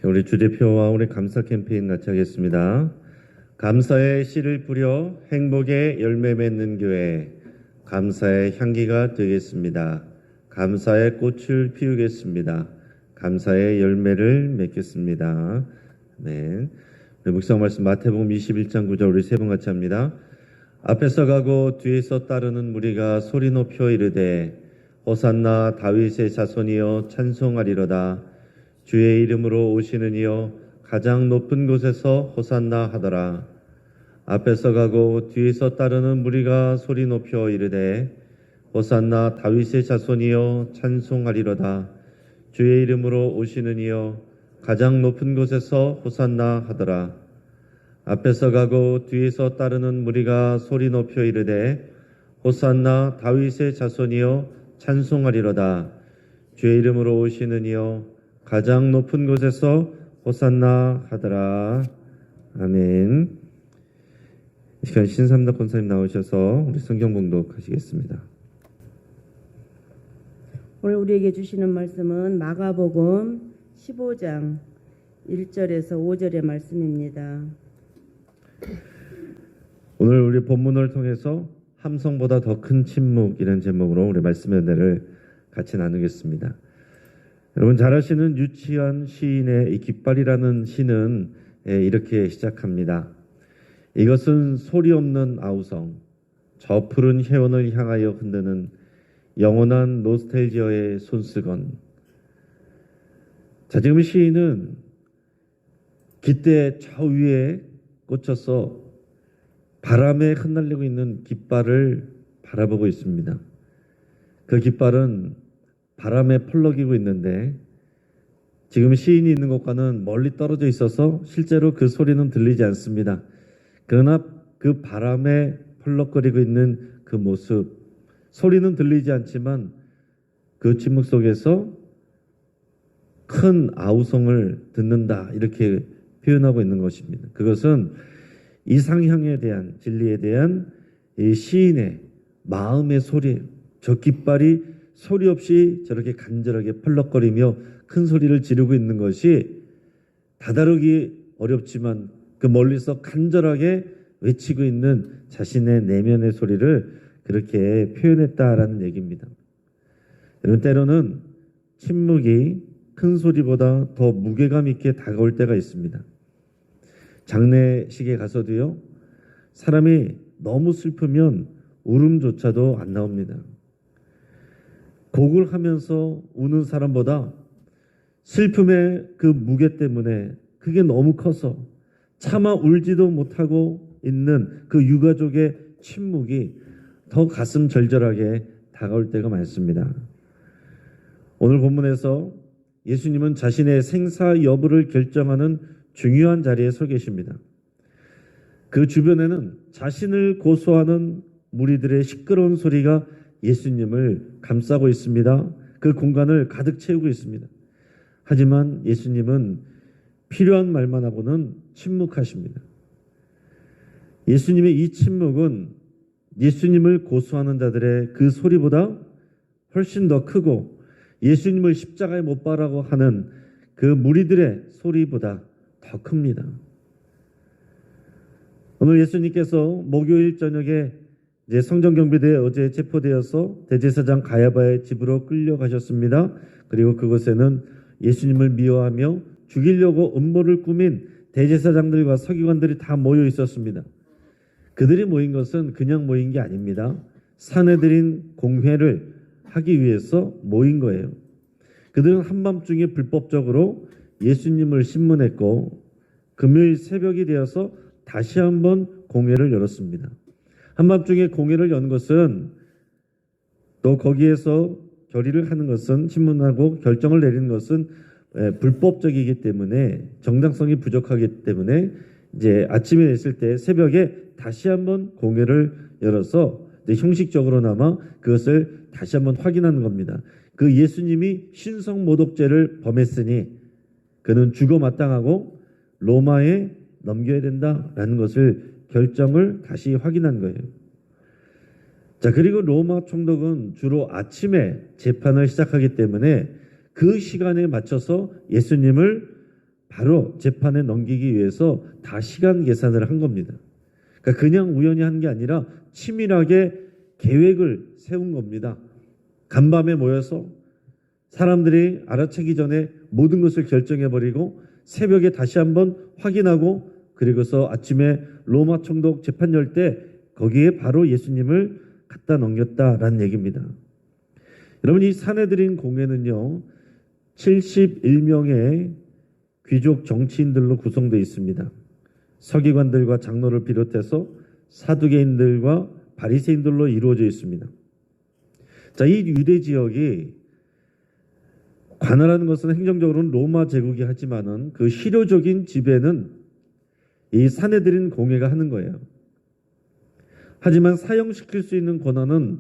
우리 주대표와 우리 감사 캠페인 같이 하겠습니다. 감사의 씨를 뿌려 행복의 열매 맺는 교회, 감사의 향기가 되겠습니다. 감사의 꽃을 피우겠습니다. 감사의 열매를 맺겠습니다. 아멘. 우리 묵상 말씀 마태복음 21장 9절 우리 세 번 같이 합니다. 앞에서 가고 뒤에서 따르는 무리가 소리 높여 이르되 호산나 다윗의 자손이여 찬송하리로다. 주의 이름으로 오시는 이여 가장 높은 곳에서 호산나 하더라. 앞에서 가고 뒤에서 따르는 무리가 소리 높여 이르되 호산나 다윗의 자손이여 찬송하리로다. 주의 이름으로 오시는 이여 가장 높은 곳에서 호산나 하더라. 앞에서 가고 뒤에서 따르는 무리가 소리 높여 이르되 호산나 다윗의 자손이여 찬송하리로다. 주의 이름으로 오시는 이여 가장 높은 곳에서 호산나 하더라. 아멘. 이 시간 신삼덕 권사님 나오셔서 우리 성경 봉독하시겠습니다. 오늘 우리에게 주시는 말씀은 마가복음 15장 1절에서 5절의 말씀입니다. 오늘 우리 본문을 통해서 함성보다 더 큰 침묵이라는 제목으로 우리 말씀의 은혜를 같이 나누겠습니다. 여러분 잘 아시는 유치한 시인의 이 깃발이라는 시는 이렇게 시작합니다. 이것은 소리 없는 아우성, 저 푸른 해원을 향하여 흔드는 영원한 노스텔지어의 손수건. 자, 지금 시인은 깃대 저 위에 꽂혀서 바람에 흩날리고 있는 깃발을 바라보고 있습니다. 그 깃발은 바람에 펄럭이고 있는데 지금 시인이 있는 곳과는 멀리 떨어져 있어서 실제로 그 소리는 들리지 않습니다. 그러나 그 바람에 펄럭거리고 있는 그 모습, 소리는 들리지 않지만 그 침묵 속에서 큰 아우성을 듣는다, 이렇게 표현하고 있는 것입니다. 그것은 이상향에 대한, 진리에 대한 이 시인의 마음의 소리, 저 깃발이 소리 없이 저렇게 간절하게 펄럭거리며 큰 소리를 지르고 있는 것이 다다르기 어렵지만 그 멀리서 간절하게 외치고 있는 자신의 내면의 소리를 그렇게 표현했다라는 얘기입니다. 여러분, 때로는 침묵이 큰 소리보다 더 무게감 있게 다가올 때가 있습니다. 장례식에 가서도요, 사람이 너무 슬프면 울음조차도 안 나옵니다. 곡을 하면서 우는 사람보다 슬픔의 그 무게 때문에 그게 너무 커서 차마 울지도 못하고 있는 그 유가족의 침묵이 더 가슴 절절하게 다가올 때가 많습니다. 오늘 본문에서 예수님은 자신의 생사 여부를 결정하는 중요한 자리에 서 계십니다. 그 주변에는 자신을 고소하는 무리들의 시끄러운 소리가 예수님을 감싸고 있습니다. 그 공간을 가득 채우고 있습니다. 하지만 예수님은 필요한 말만 하고는 침묵하십니다. 예수님의 이 침묵은 예수님을 고소하는 자들의 그 소리보다 훨씬 더 크고 예수님을 십자가에 못 박으라고 하는 그 무리들의 소리보다 더 큽니다. 오늘 예수님께서 목요일 저녁에 이제 성전경비대에 어제 체포되어서 대제사장 가야바의 집으로 끌려가셨습니다. 그리고 그곳에는 예수님을 미워하며 죽이려고 음모를 꾸민 대제사장들과 서기관들이 다 모여 있었습니다. 그들이 모인 것은 그냥 모인 게 아닙니다. 사내들인 공회를 하기 위해서 모인 거예요. 그들은 한밤중에 불법적으로 예수님을 신문했고 금요일 새벽이 되어서 다시 한번 공회를 열었습니다. 한밤중에 공회를 연 것은 또 거기에서 결의를 하는 것은 신문하고 결정을 내리는 것은 불법적이기 때문에 정당성이 부족하기 때문에 이제 아침에 냈을 때 새벽에 다시 한번 공회를 열어서 형식적으로나마 그것을 다시 한번 확인하는 겁니다. 그 예수님이 신성모독죄를 범했으니 그는 죽어 마땅하고 로마에 넘겨야 된다라는 것을 결정을 다시 확인한 거예요. 자, 그리고 로마 총독은 주로 아침에 재판을 시작하기 때문에 그 시간에 맞춰서 예수님을 바로 재판에 넘기기 위해서 다 시간 계산을 한 겁니다. 그러니까 그냥 우연히 한 게 아니라 치밀하게 계획을 세운 겁니다. 간밤에 모여서 사람들이 알아채기 전에 모든 것을 결정해버리고 새벽에 다시 한번 확인하고 그리고서 아침에 로마 총독 재판 열 때 거기에 바로 예수님을 갖다 넘겼다라는 얘기입니다. 여러분, 이 사내들인 공회는요 71명의 귀족 정치인들로 구성되어 있습니다. 서기관들과 장로를 비롯해서 사두개인들과 바리새인들로 이루어져 있습니다. 자, 이 유대 지역이 관할하는 것은 행정적으로는 로마 제국이 하지만은 그 실효적인 지배는 이 사내들인 공회가 하는 거예요. 하지만 사형시킬 수 있는 권한은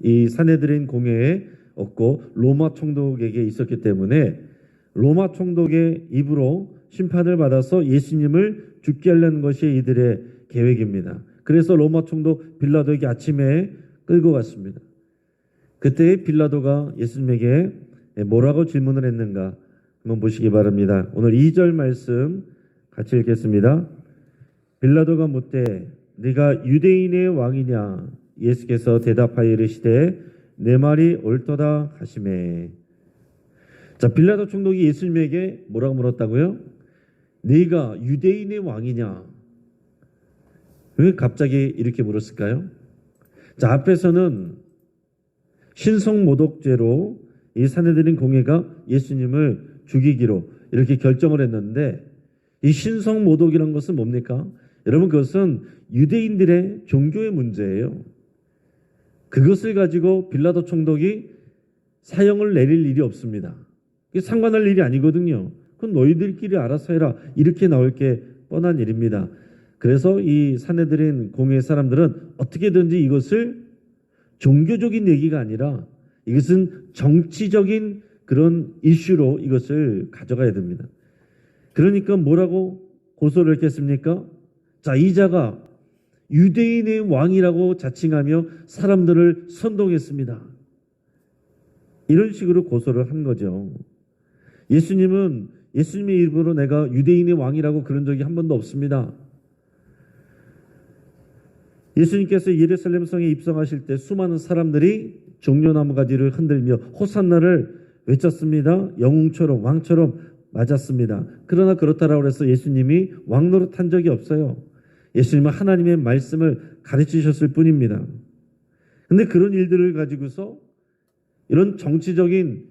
이 사내들인 공회에 없고 로마 총독에게 있었기 때문에 로마 총독의 입으로 심판을 받아서 예수님을 죽게 하려는 것이 이들의 계획입니다. 그래서 로마 총독 빌라도에게 아침에 끌고 갔습니다. 그때 빌라도가 예수님에게 뭐라고 질문을 했는가 한번 보시기 바랍니다. 오늘 2절 말씀 같이 읽겠습니다. 빌라도가 묻되 네가 유대인의 왕이냐? 예수께서 대답하여 이르시되 내 말이 옳도다 하시매. 자, 빌라도 총독이 예수님에게 뭐라고 물었다고요? 네가 유대인의 왕이냐? 왜 갑자기 이렇게 물었을까요? 자, 앞에서는 신성모독죄로 이 사내들인 공회가 예수님을 죽이기로 이렇게 결정을 했는데 이 신성모독이라는 것은 뭡니까? 여러분, 그것은 유대인들의 종교의 문제예요. 그것을 가지고 빌라도 총독이 사형을 내릴 일이 없습니다. 이게 상관할 일이 아니거든요. 그건 너희들끼리 알아서 해라. 이렇게 나올 게 뻔한 일입니다. 그래서 이 사내들인 공회의 사람들은 어떻게든지 이것을 종교적인 얘기가 아니라 이것은 정치적인 그런 이슈로 이것을 가져가야 됩니다. 그러니까 뭐라고 고소를 했겠습니까? 자, 이 자가 유대인의 왕이라고 자칭하며 사람들을 선동했습니다. 이런 식으로 고소를 한 거죠. 예수님의 입으로 내가 유대인의 왕이라고 그런 적이 한 번도 없습니다. 예수님께서 예루살렘 성에 입성하실 때 수많은 사람들이 종려나무 가지를 흔들며 호산나를 외쳤습니다. 영웅처럼 왕처럼 맞았습니다. 그러나 그렇다라고 해서 예수님이 왕 노릇한 적이 없어요. 예수님은 하나님의 말씀을 가르치셨을 뿐입니다. 그런데 그런 일들을 가지고서 이런 정치적인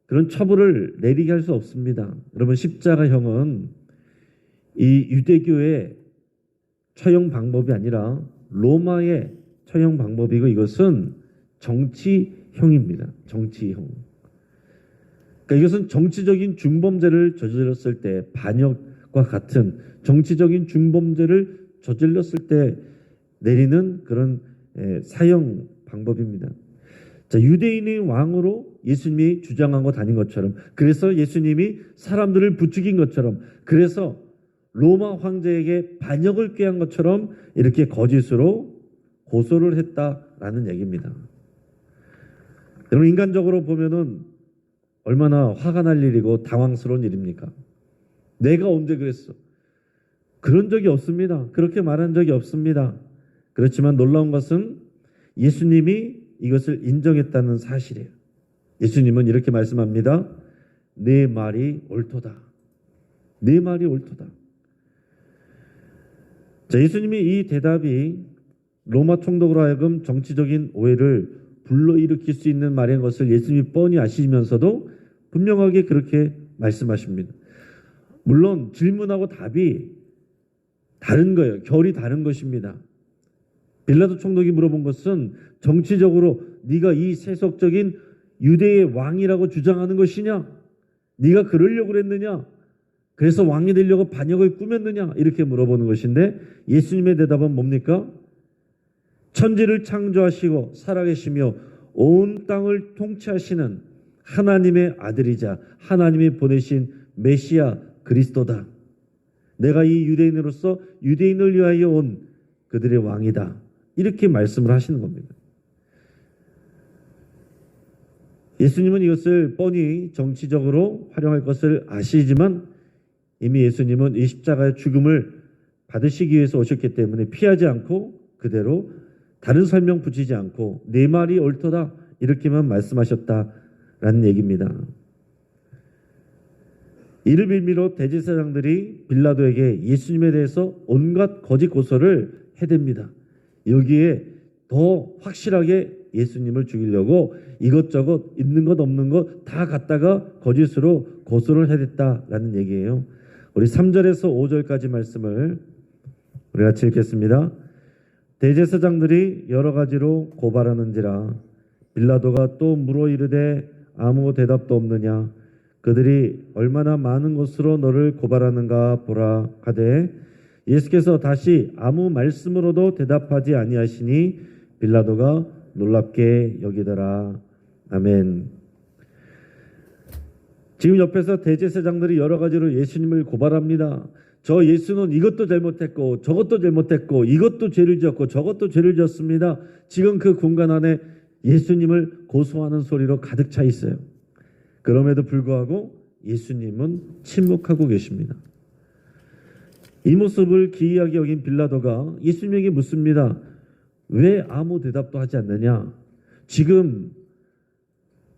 그런 처벌을 내리게 할 수 없습니다. 여러분, 십자가형은 이 유대교의 처형 방법이 아니라 로마의 처형 방법이고 이것은 정치형입니다. 정치형. 그러니까 이것은 정치적인 중범죄를 저질렀을 때 반역과 같은 정치적인 중범죄를 저질렀을 때 내리는 그런 사형 방법입니다. 자, 유대인의 왕으로 예수님이 주장하고 다닌 것처럼, 그래서 예수님이 사람들을 부추긴 것처럼, 그래서 로마 황제에게 반역을 꾀한 것처럼 이렇게 거짓으로 고소를 했다라는 얘기입니다. 여러분, 인간적으로 보면은 얼마나 화가 날 일이고 당황스러운 일입니까? 내가 언제 그랬어? 그런 적이 없습니다. 그렇게 말한 적이 없습니다. 그렇지만 놀라운 것은 예수님이 이것을 인정했다는 사실이에요. 예수님은 이렇게 말씀합니다. 내 말이 옳도다. 내 말이 옳도다. 자, 예수님이 이 대답이 로마 총독으로 하여금 정치적인 오해를 불러일으킬 수 있는 말인 것을 예수님이 뻔히 아시면서도 분명하게 그렇게 말씀하십니다. 물론 질문하고 답이 다른 거예요. 결이 다른 것입니다. 빌라도 총독이 물어본 것은 정치적으로 네가 이 세속적인 유대의 왕이라고 주장하는 것이냐? 네가 그러려고 그랬느냐? 그래서 왕이 되려고 반역을 꾸몄느냐? 이렇게 물어보는 것인데 예수님의 대답은 뭡니까? 천지를 창조하시고 살아계시며 온 땅을 통치하시는 하나님의 아들이자 하나님이 보내신 메시아 그리스도다. 내가 이 유대인으로서 유대인을 위하여 온 그들의 왕이다. 이렇게 말씀을 하시는 겁니다. 예수님은 이것을 뻔히 정치적으로 활용할 것을 아시지만 이미 예수님은 이 십자가의 죽음을 받으시기 위해서 오셨기 때문에 피하지 않고 그대로 다른 설명 붙이지 않고 내 말이 옳도다 이렇게만 말씀하셨다라는 얘기입니다. 이를 빌미로 대제사장들이 빌라도에게 예수님에 대해서 온갖 거짓 고소를 해댑니다. 여기에 더 확실하게 예수님을 죽이려고 이것저것 있는 것 없는 것 다 갖다가 거짓으로 고소를 해댔다라는 얘기예요. 우리 3절에서 5절까지 말씀을 우리 같이 읽겠습니다. 대제사장들이 여러 가지로 고발하는지라 빌라도가 또 물어 이르되 아무 대답도 없느냐 그들이 얼마나 많은 것으로 너를 고발하는가 보라 하되 예수께서 다시 아무 말씀으로도 대답하지 아니하시니 빌라도가 놀랍게 여기더라. 아멘. 지금 옆에서 대제사장들이 여러 가지로 예수님을 고발합니다. 저 예수는 이것도 잘못했고 저것도 잘못했고 이것도 죄를 지었고 저것도 죄를 지었습니다. 지금 그 공간 안에 예수님을 고소하는 소리로 가득 차 있어요. 그럼에도 불구하고 예수님은 침묵하고 계십니다. 이 모습을 기이하게 여긴 빌라도가 예수님에게 묻습니다. 왜 아무 대답도 하지 않느냐? 지금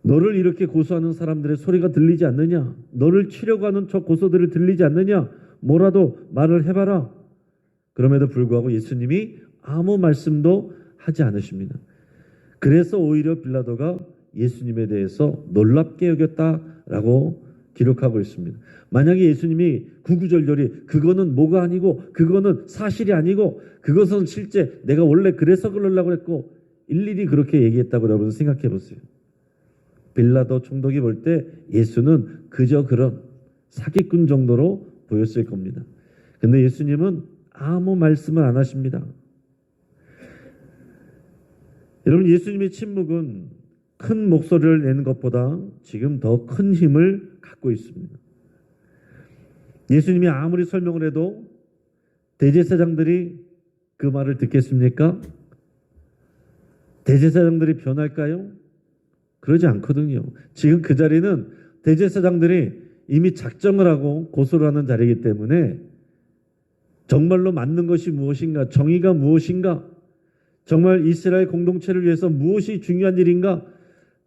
너를 이렇게 고소하는 사람들의 소리가 들리지 않느냐? 너를 치려고 하는 저 고소들을 들리지 않느냐? 뭐라도 말을 해봐라. 그럼에도 불구하고 예수님이 아무 말씀도 하지 않으십니다. 그래서 오히려 빌라도가 예수님에 대해서 놀랍게 여겼다라고 기록하고 있습니다. 만약에 예수님이 구구절절히 그거는 뭐가 아니고 그거는 사실이 아니고 그것은 실제 내가 원래 그래서 그러려고 했고 일일이 그렇게 얘기했다고 여러분 생각해 보세요. 빌라도 총독이 볼 때 예수는 그저 그런 사기꾼 정도로 보였을 겁니다. 근데 예수님은 아무 말씀을 안 하십니다. 여러분 예수님의 침묵은 큰 목소리를 내는 것보다 지금 더 큰 힘을 갖고 있습니다. 예수님이 아무리 설명을 해도 대제사장들이 그 말을 듣겠습니까? 대제사장들이 변할까요? 그러지 않거든요. 지금 그 자리는 대제사장들이 이미 작정을 하고 고소를 하는 자리이기 때문에 정말로 맞는 것이 무엇인가, 정의가 무엇인가, 정말 이스라엘 공동체를 위해서 무엇이 중요한 일인가,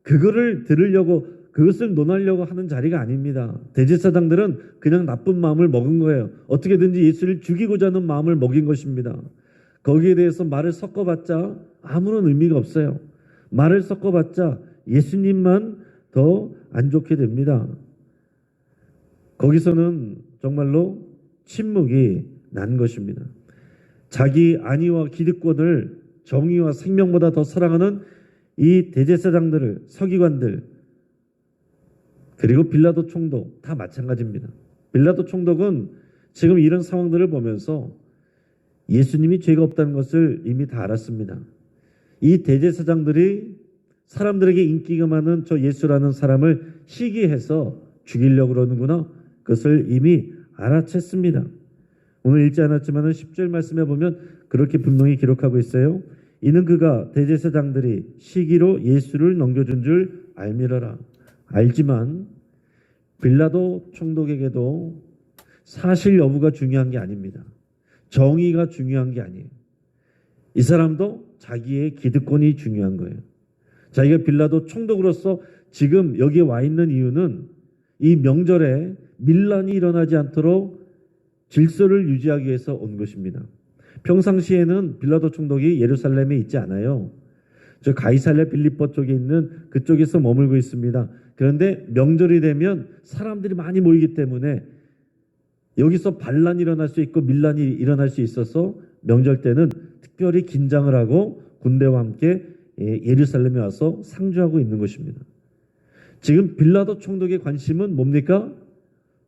그거를 들으려고 그것을 논하려고 하는 자리가 아닙니다. 대제사장들은 그냥 나쁜 마음을 먹은 거예요. 어떻게든지 예수를 죽이고자 하는 마음을 먹인 것입니다. 거기에 대해서 말을 섞어봤자 아무런 의미가 없어요. 말을 섞어봤자 예수님만 더 안 좋게 됩니다. 거기서는 정말로 침묵이 난 것입니다. 자기 안위와 기득권을 정의와 생명보다 더 사랑하는 이 대제사장들을, 서기관들, 그리고 빌라도 총독 다 마찬가지입니다. 빌라도 총독은 지금 이런 상황들을 보면서 예수님이 죄가 없다는 것을 이미 다 알았습니다. 이 대제사장들이 사람들에게 인기가 많은 저 예수라는 사람을 시기해서 죽이려고 그러는구나. 그것을 이미 알아챘습니다. 오늘 읽지 않았지만 10절 말씀에 보면 그렇게 분명히 기록하고 있어요. 이는 그가 대제사장들이 시기로 예수를 넘겨준 줄 알미러라. 알지만 빌라도 총독에게도 사실 여부가 중요한 게 아닙니다. 정의가 중요한 게 아니에요. 이 사람도 자기의 기득권이 중요한 거예요. 자기가 빌라도 총독으로서 지금 여기에 와 있는 이유는 이 명절에 밀란이 일어나지 않도록 질서를 유지하기 위해서 온 것입니다. 평상시에는 빌라도 총독이 예루살렘에 있지 않아요. 저 가이사랴 빌립보 쪽에 있는 그쪽에서 머물고 있습니다. 그런데 명절이 되면 사람들이 많이 모이기 때문에 여기서 반란이 일어날 수 있고 밀란이 일어날 수 있어서 명절 때는 특별히 긴장을 하고 군대와 함께 예루살렘에 와서 상주하고 있는 것입니다. 지금 빌라도 총독의 관심은 뭡니까?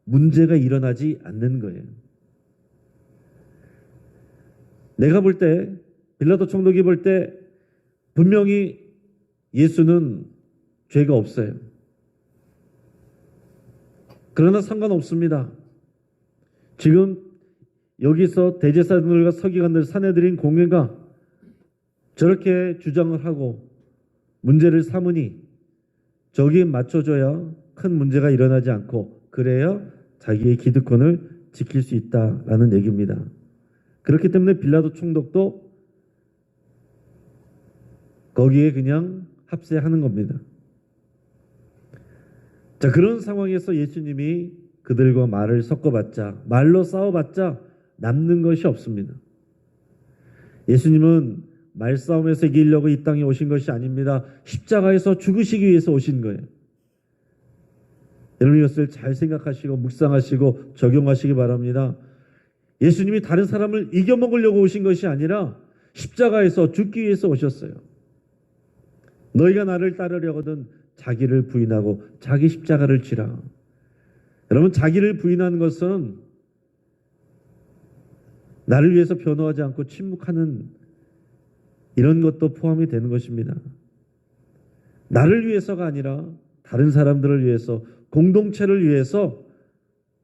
문제가 일어나지 않는 거예요. 내가 볼 때, 빌라도 총독이 볼 때 분명히 예수는 죄가 없어요. 그러나 상관없습니다. 지금 여기서 대제사장들과 서기관들, 사내들인 공회가 저렇게 주장을 하고 문제를 삼으니 저기에 맞춰줘야 큰 문제가 일어나지 않고 그래야 자기의 기득권을 지킬 수 있다라는 얘기입니다. 그렇기 때문에 빌라도 총독도 거기에 그냥 합세하는 겁니다. 자, 그런 상황에서 예수님이 그들과 말을 섞어봤자, 말로 싸워봤자 남는 것이 없습니다. 예수님은 말싸움에서 이기려고 이 땅에 오신 것이 아닙니다. 십자가에서 죽으시기 위해서 오신 거예요. 여러분 이것을 잘 생각하시고 묵상하시고 적용하시기 바랍니다. 예수님이 다른 사람을 이겨먹으려고 오신 것이 아니라 십자가에서 죽기 위해서 오셨어요. 너희가 나를 따르려거든 자기를 부인하고 자기 십자가를 지라. 여러분 자기를 부인하는 것은 나를 위해서 변호하지 않고 침묵하는 이런 것도 포함이 되는 것입니다. 나를 위해서가 아니라 다른 사람들을 위해서, 공동체를 위해서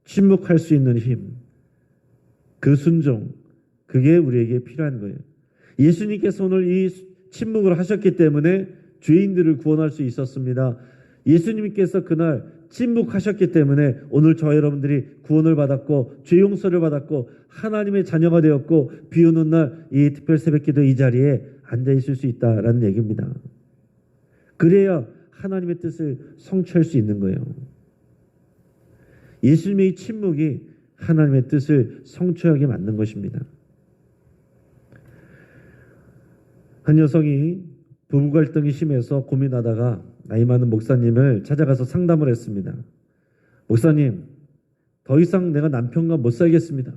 침묵할 수 있는 힘, 그 순종, 그게 우리에게 필요한 거예요. 예수님께서 오늘 이 침묵을 하셨기 때문에 죄인들을 구원할 수 있었습니다. 예수님께서 그날 침묵하셨기 때문에 오늘 저 여러분들이 구원을 받았고 죄 용서를 받았고 하나님의 자녀가 되었고 비 오는 날 이 특별 새벽기도 이 자리에 앉아 있을 수 있다라는 얘기입니다. 그래야 하나님의 뜻을 성취할 수 있는 거예요. 예수님의 이 침묵이 하나님의 뜻을 성취하게 만든 것입니다. 한 여성이 부부 갈등이 심해서 고민하다가 나이 많은 목사님을 찾아가서 상담을 했습니다. 목사님, 더 이상 내가 남편과 못 살겠습니다.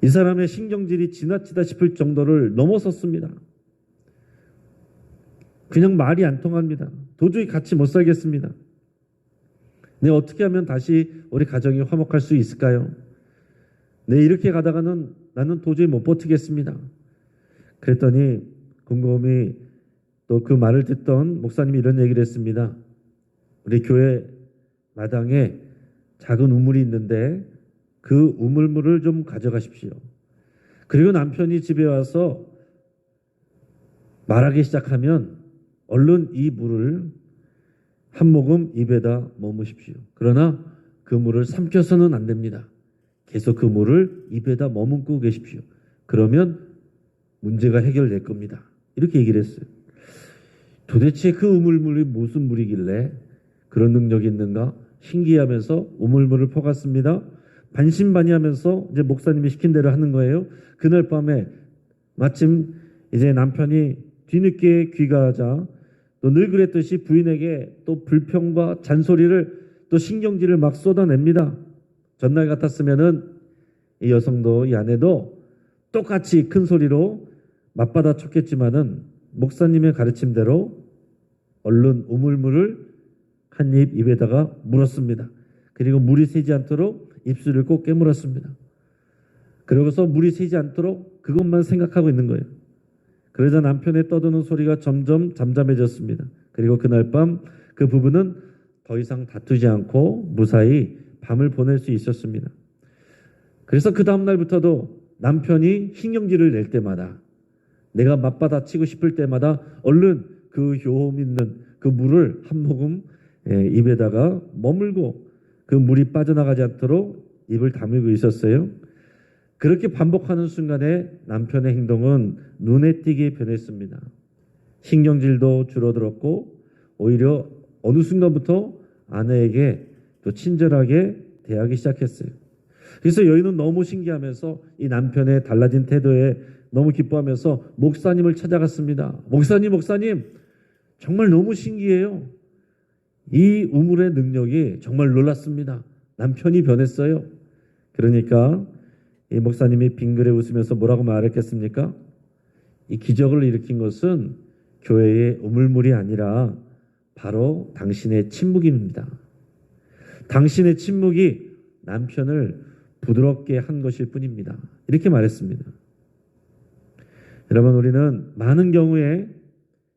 이 사람의 신경질이 지나치다 싶을 정도를 넘어섰습니다. 그냥 말이 안 통합니다. 도저히 같이 못 살겠습니다. 내가 어떻게 하면 다시 우리 가정이 화목할 수 있을까요? 네, 이렇게 가다가는 나는 도저히 못 버티겠습니다. 그랬더니 곰곰이 또 그 말을 듣던 목사님이 이런 얘기를 했습니다. 우리 교회 마당에 작은 우물이 있는데 그 우물물을 좀 가져가십시오. 그리고 남편이 집에 와서 말하기 시작하면 얼른 이 물을 한 모금 입에다 머무십시오. 그러나 그 물을 삼켜서는 안 됩니다. 계속 그 물을 입에다 머금고 계십시오. 그러면 문제가 해결될 겁니다. 이렇게 얘기를 했어요. 도대체 그 우물물이 무슨 물이길래 그런 능력이 있는가 신기하면서 우물물을 퍼갔습니다. 반신반의하면서 이제 목사님이 시킨 대로 하는 거예요. 그날 밤에 마침 이제 남편이 뒤늦게 귀가하자 또 늘 그랬듯이 부인에게 또 불평과 잔소리를 또 신경질을 막 쏟아냅니다. 전날 같았으면은 이 여성도 이 아내도 똑같이 큰 소리로 맞받아 쳤겠지만은 목사님의 가르침대로 얼른 우물물을 한 입 입에다가 물었습니다. 그리고 물이 새지 않도록 입술을 꼭 깨물었습니다. 그러고서 물이 새지 않도록 그것만 생각하고 있는 거예요. 그러자 남편의 떠드는 소리가 점점 잠잠해졌습니다. 그리고 그날 밤 그 부부는 더 이상 다투지 않고 무사히 밤을 보낼 수 있었습니다. 그래서 그 다음 날부터도 남편이 신경질을 낼 때마다 내가 맞받아치고 싶을 때마다 얼른 그 효험 있는 그 물을 한 모금 입에다가 머물고 그 물이 빠져나가지 않도록 입을 다물고 있었어요. 그렇게 반복하는 순간에 남편의 행동은 눈에 띄게 변했습니다. 신경질도 줄어들었고 오히려 어느 순간부터 아내에게 또 친절하게 대하기 시작했어요. 그래서 여인은 너무 신기하면서 이 남편의 달라진 태도에 너무 기뻐하면서 목사님을 찾아갔습니다. 목사님 정말 너무 신기해요. 이 우물의 능력이 정말 놀랐습니다. 남편이 변했어요. 그러니까 이 목사님이 빙그레 웃으면서 뭐라고 말했겠습니까? 이 기적을 일으킨 것은 교회의 우물물이 아니라 바로 당신의 침묵입니다. 당신의 침묵이 남편을 부드럽게 한 것일 뿐입니다. 이렇게 말했습니다. 여러분, 우리는 많은 경우에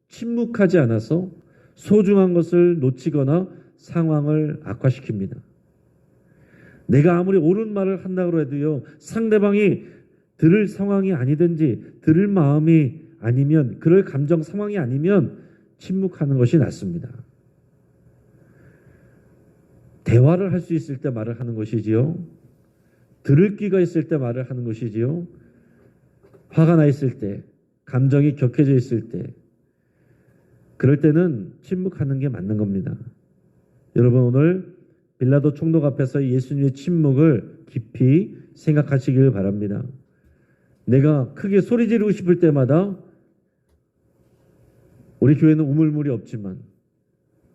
침묵하지 않아서 소중한 것을 놓치거나 상황을 악화시킵니다. 내가 아무리 옳은 말을 한다고 해도요, 상대방이 들을 상황이 아니든지 들을 마음이 아니면 그럴 감정 상황이 아니면 침묵하는 것이 낫습니다. 대화를 할 수 있을 때 말을 하는 것이지요. 들을 귀가 있을 때 말을 하는 것이지요. 화가 나 있을 때, 감정이 격해져 있을 때, 그럴 때는 침묵하는 게 맞는 겁니다. 여러분, 오늘 빌라도 총독 앞에서 예수님의 침묵을 깊이 생각하시길 바랍니다. 내가 크게 소리 지르고 싶을 때마다, 우리 교회는 우물물이 없지만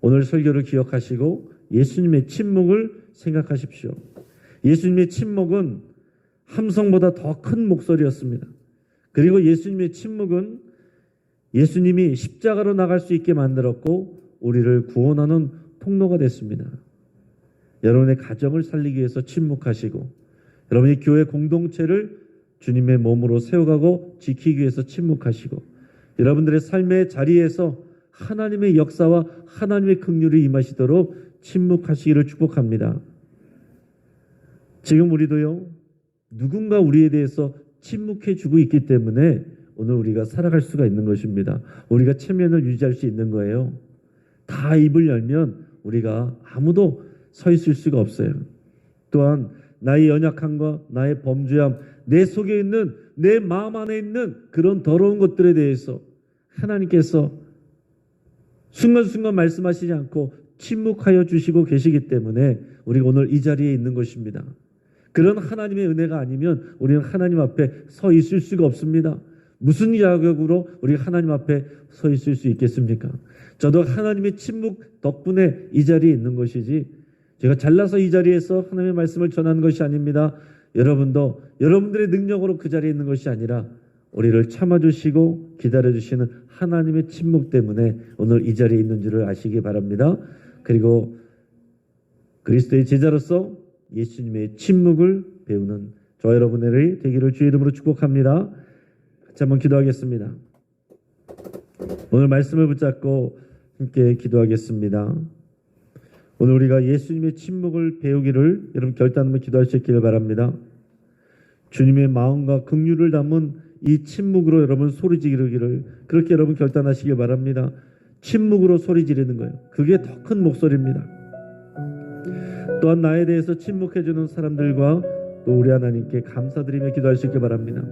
오늘 설교를 기억하시고 예수님의 침묵을 생각하십시오. 예수님의 침묵은 함성보다 더 큰 목소리였습니다. 그리고 예수님의 침묵은 예수님이 십자가로 나갈 수 있게 만들었고 우리를 구원하는 통로가 됐습니다. 여러분의 가정을 살리기 위해서 침묵하시고 여러분의 교회 공동체를 주님의 몸으로 세워가고 지키기 위해서 침묵하시고 여러분들의 삶의 자리에서 하나님의 역사와 하나님의 긍휼이 임하시도록 침묵하시기를 축복합니다. 지금 우리도요, 누군가 우리에 대해서 침묵해 주고 있기 때문에 오늘 우리가 살아갈 수가 있는 것입니다. 우리가 체면을 유지할 수 있는 거예요. 다 입을 열면 우리가 아무도 서 있을 수가 없어요. 또한 나의 연약함과 나의 범죄함, 내 속에 있는 내 마음 안에 있는 그런 더러운 것들에 대해서 하나님께서 순간순간 말씀하시지 않고 침묵하여 주시고 계시기 때문에 우리가 오늘 이 자리에 있는 것입니다. 그런 하나님의 은혜가 아니면 우리는 하나님 앞에 서 있을 수가 없습니다. 무슨 자격으로 우리가 하나님 앞에 서 있을 수 있겠습니까? 저도 하나님의 침묵 덕분에 이 자리에 있는 것이지 제가 잘나서 이 자리에서 하나님의 말씀을 전하는 것이 아닙니다. 여러분도 여러분들의 능력으로 그 자리에 있는 것이 아니라 우리를 참아주시고 기다려주시는 하나님의 침묵 때문에 오늘 이 자리에 있는 줄을 아시기 바랍니다. 그리고 그리스도의 제자로서 예수님의 침묵을 배우는 저 여러분들이 되기를 주의 이름으로 축복합니다. 같이 한번 기도하겠습니다. 오늘 말씀을 붙잡고 함께 기도하겠습니다. 오늘 우리가 예수님의 침묵을 배우기를 여러분 결단하며 기도할 수 있기를 바랍니다. 주님의 마음과 긍휼을 담은 이 침묵으로 여러분 소리 지르기를 그렇게 여러분 결단하시길 바랍니다. 침묵으로 소리 지르는 거예요. 그게 더 큰 목소리입니다. 또한 나에 대해서 침묵해주는 사람들과 또 우리 하나님께 감사드리며 기도할 수 있길 바랍니다.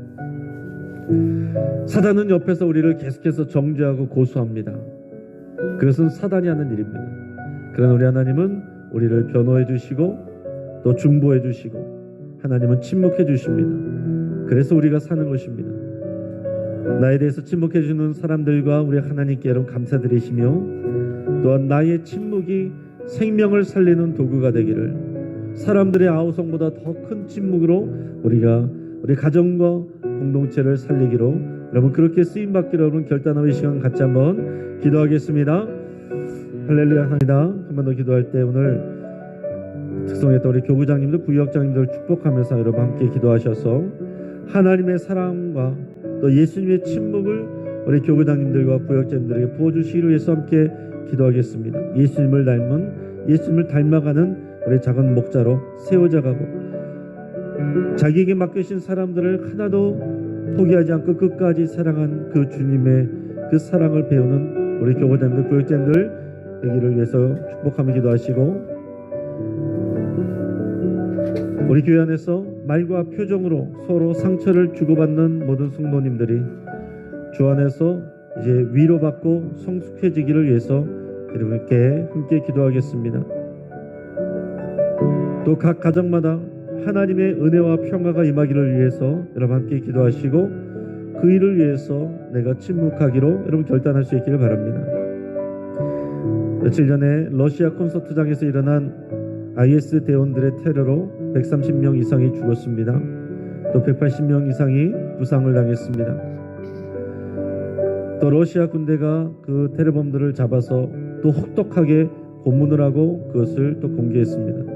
사단은 옆에서 우리를 계속해서 정죄하고 고소합니다. 그것은 사단이 하는 일입니다. 그러나 우리 하나님은 우리를 변호해 주시고 또 중보해 주시고 하나님은 침묵해 주십니다. 그래서 우리가 사는 것입니다. 나에 대해서 침묵해 주는 사람들과 우리 하나님께 여러분 감사드리시며 또한 나의 침묵이 생명을 살리는 도구가 되기를 사람들의 아우성보다 더 큰 침묵으로 우리가 우리 가정과 공동체를 살리기로 여러분 그렇게 쓰임받기로 여러분 결단하는 시간 같이 한번 기도하겠습니다. 할렐루야 합니다. 한 번 더 기도할 때 오늘 특성했던 우리 교구장님들 구역장님들 축복하면서 여러분 함께 기도하셔서 하나님의 사랑과 또 예수님의 침묵을 우리 교구장님들과 구역장님들에게 부어주시기를 위해서 함께 기도하겠습니다. 예수님을 닮아가는 우리 작은 목자로 세워져가고 자기에게 맡기신 사람들을 하나도 포기하지 않고 끝까지 사랑한 그 주님의 그 사랑을 배우는 우리 교구장님들 구역장님들 되기를 위해서 축복하며 기도하시고 우리 교회 안에서 말과 표정으로 서로 상처를 주고받는 모든 성도님들이 주 안에서 이제 위로받고 성숙해지기를 위해서 여러분께 함께 기도하겠습니다. 또 각 가정마다 하나님의 은혜와 평화가 임하기를 위해서 여러분 함께 기도하시고 그 일을 위해서 내가 침묵하기로 여러분 결단할 수 있기를 바랍니다. 며칠 전에 러시아 콘서트장에서 일어난 IS 대원들의 테러로 130명 이상이 죽었습니다. 또 180명 이상이 부상을 당했습니다. 또 러시아 군대가 그 테러범들을 잡아서 또 혹독하게 고문을 하고 그것을 또 공개했습니다.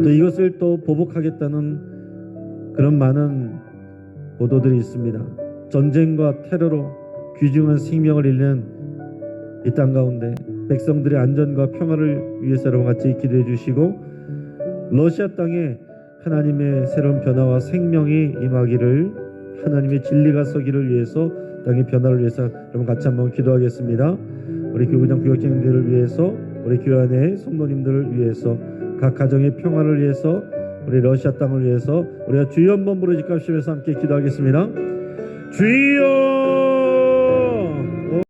또 이것을 또 보복하겠다는 그런 많은 보도들이 있습니다. 전쟁과 테러로 귀중한 생명을 잃는 이 땅 가운데 백성들의 안전과 평화를 위해서 여러분 같이 기도해 주시고 러시아 땅에 하나님의 새로운 변화와 생명이 임하기를 하나님의 진리가 서기를 위해서 땅의 변화를 위해서 여러분 같이 한번 기도하겠습니다. 우리 교구장 구역장님들을 위해서 우리 교회 안의 성도님들을 위해서 각 가정의 평화를 위해서 우리 러시아 땅을 위해서 우리가 주여 한번 부르짖고 합심해서 함께 기도하겠습니다. 주여